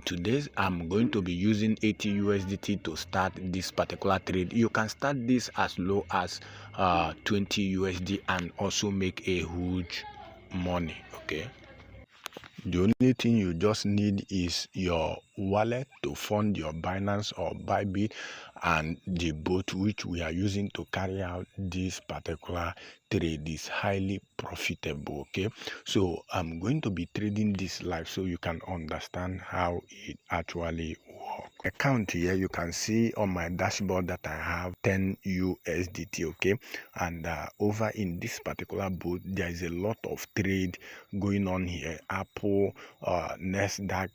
and today I'm going to be using 80 USDT to start this particular trade. You can start this as low as 20 USD and also make a huge money. Okay, the only thing you just need is your wallet to fund your Binance or Bybit and the bot which we are using to carry out this particular trade is highly profitable. Okay, so I'm going to be trading this live so you can understand how it actually works. Account here, you can see on my dashboard that I have 10 USDT. Okay, and over in this particular bot there is a lot of trade going on here. Apple, Nasdaq,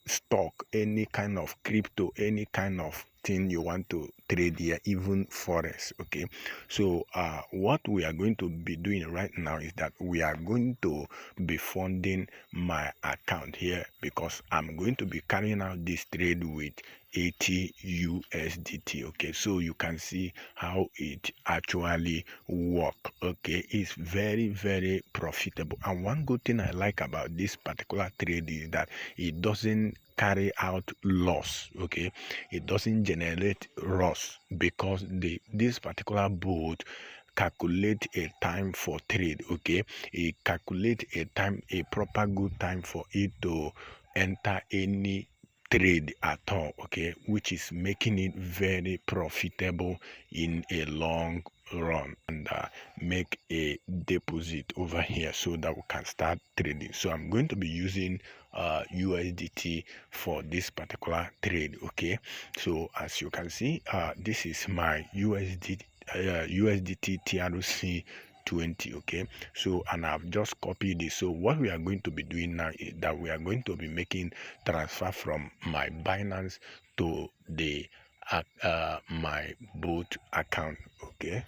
stock, any kind of crypto, any kind of thing you want to trade here, even forex. Okay, so what we are going to be doing right now is that we are going to be funding my account here because I'm going to be carrying out this trade with 80 USDT. Okay, so you can see how it actually work. Okay, it's very profitable, and one good thing I like about this particular trade is that it doesn't carry out loss. Okay, it doesn't generate loss because this particular bot calculate a time for trade. Okay, it calculate a proper good time for it to enter any trade at all. Okay, which is making it very profitable in a long run, and make a deposit over here so that we can start trading. So I'm going to be using USDT for this particular trade. Okay, so as you can see, this is my USDT TRC 20. Okay, so and I've just copied this. So what we are going to be doing now is that we are going to be making transfer from my Binance to the my bot account. Okay,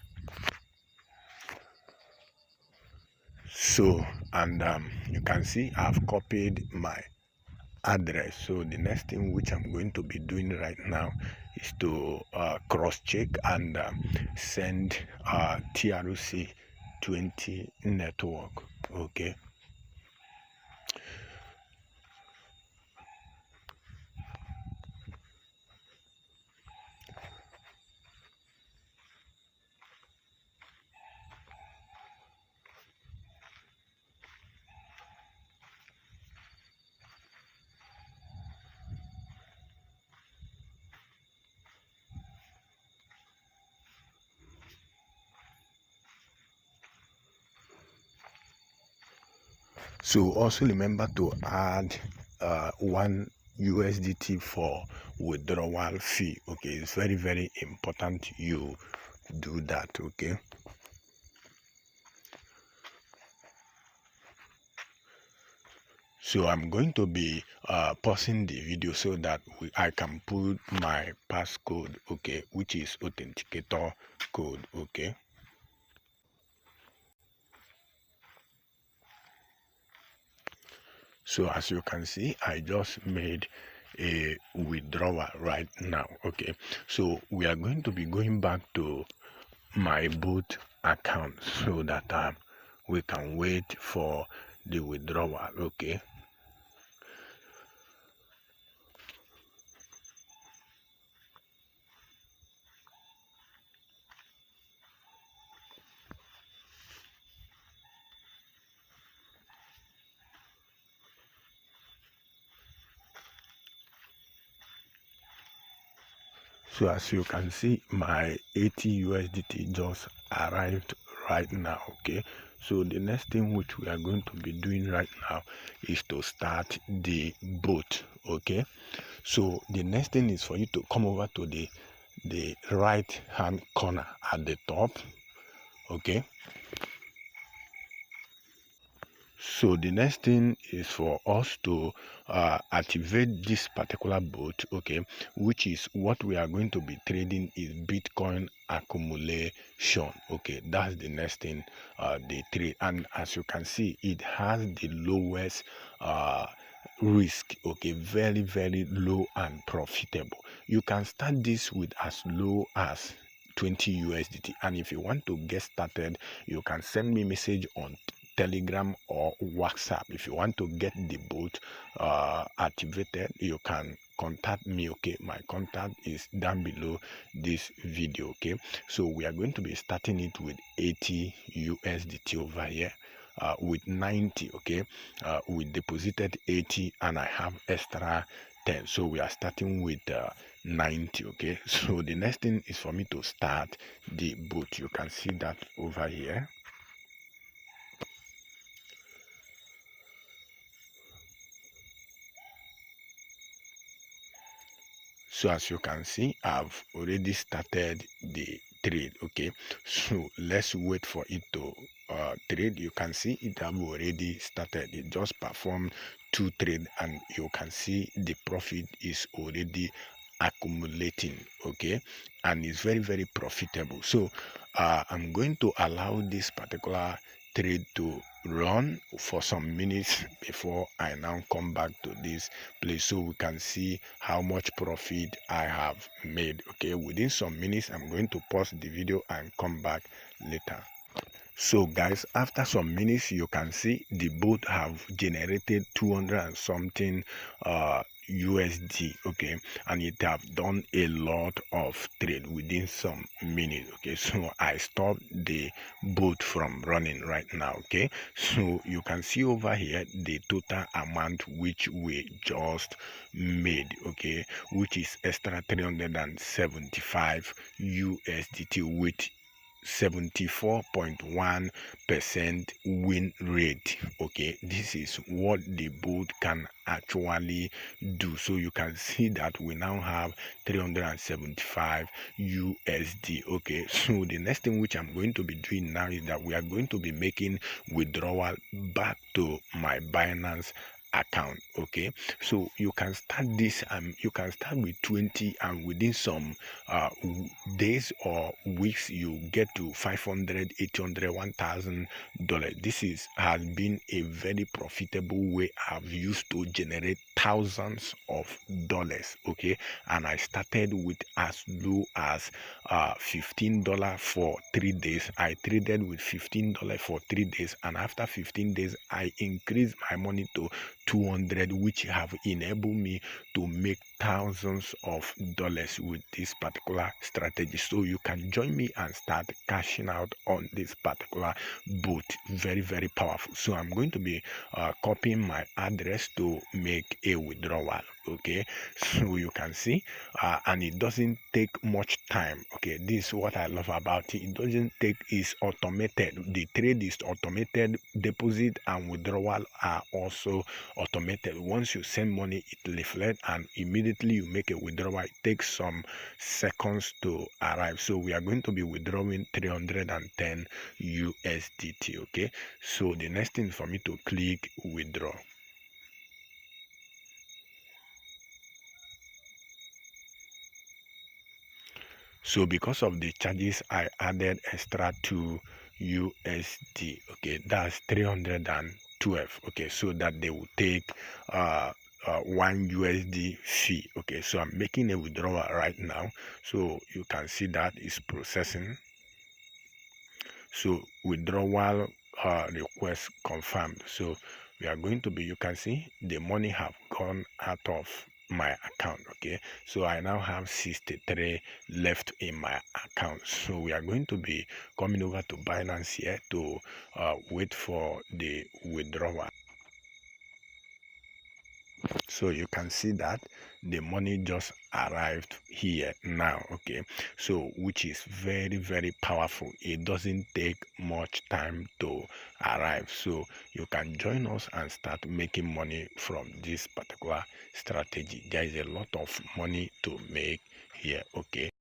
so and you can see I've copied my address. So the next thing which I'm going to be doing right now is to cross check and send TRC 20 network. Okay, so also remember to add 1 USDT for withdrawal fee. Okay, it's very important you do that. Okay, so I'm going to be pausing the video so that I can put my passcode, okay, which is authenticator code. Okay, so as you can see, I just made a withdrawal right now. Okay, so we are going to be going back to my bot account so that we can wait for the withdrawal. Okay, so as you can see, my 80 USDT just arrived right now. Okay, so the next thing which we are going to be doing right now is to start the bot. Okay, so the next thing is for you to come over to the right hand corner at the top. Okay, so the next thing is for us to activate this particular bot. Okay, which is what we are going to be trading is Bitcoin accumulation. Okay, that's the next thing they trade, and as you can see, it has the lowest risk. Okay, very low and profitable. You can start this with as low as 20 USDT, and if you want to get started, you can send me message on Telegram or WhatsApp. If you want to get the both activated, you can contact me. Okay, my contact is down below this video. Okay, so we are going to be starting it with 80 USDT over here. With 90. Okay, we deposited 80 and I have extra 10, so we are starting with 90. Okay, so the next thing is for me to start the boot. You can see that over here. So as you can see, I've already started the trade. Okay, so let's wait for it to trade. You can see it have already started. It just performed 2 trades and you can see the profit is already accumulating. Okay, and it's very, very profitable. So I'm going to allow this particular trade to run for some minutes before I now come back to this place so we can see how much profit I have made. Okay, within some minutes I'm going to pause the video and come back later. So guys, after some minutes you can see the bot have generated 200 and something USD. Okay, and it have done a lot of trade within some minutes. Okay, so I stopped the bot from running right now. Okay, so you can see over here the total amount which we just made. Okay, which is extra 375 USDT with 74.1% win rate. Okay, this is what the bot can actually do. So you can see that we now have 375 USD. Okay, so the next thing which I'm going to be doing now is that we are going to be making withdrawal back to my Binance account. Okay, so you can start this you can start with 20 and within some days or weeks you get to 500, 800, $1,000. This has been a very profitable way I've used to generate thousands of dollars. Okay, and I started with as low as $15 for 3 days. I traded with $15 for 3 days, and after 15 days I increased my money to 200, which have enabled me to make thousands of dollars with this particular strategy. So you can join me and start cashing out on this particular bot. Very, very powerful. So I'm going to be copying my address to make a withdrawal. Okay, so you can see and it doesn't take much time. Okay, this is what I love about it. It doesn't take, it's automated. The trade is automated. Deposit and withdrawal are also automated. Once you send money, it reflects and immediately you make a withdrawal. It takes some seconds to arrive. So we are going to be withdrawing 310 USDT. Okay, so the next thing for me to click withdraw. So because of the charges, I added extra 2 USD. Okay, that's 312. Okay, so that they will take 1 USD fee. Okay, so I'm making a withdrawal right now. So you can see that is processing. So withdrawal request confirmed. So we are going to be, you can see the money have gone out of my account. Okay, so I now have 63 left in my account. So we are going to be coming over to Binance here to wait for the withdrawal. So you can see that the money just arrived here now. Okay, so which is very, very powerful. It doesn't take much time to arrive. So you can join us and start making money from this particular strategy. There is a lot of money to make here. Okay.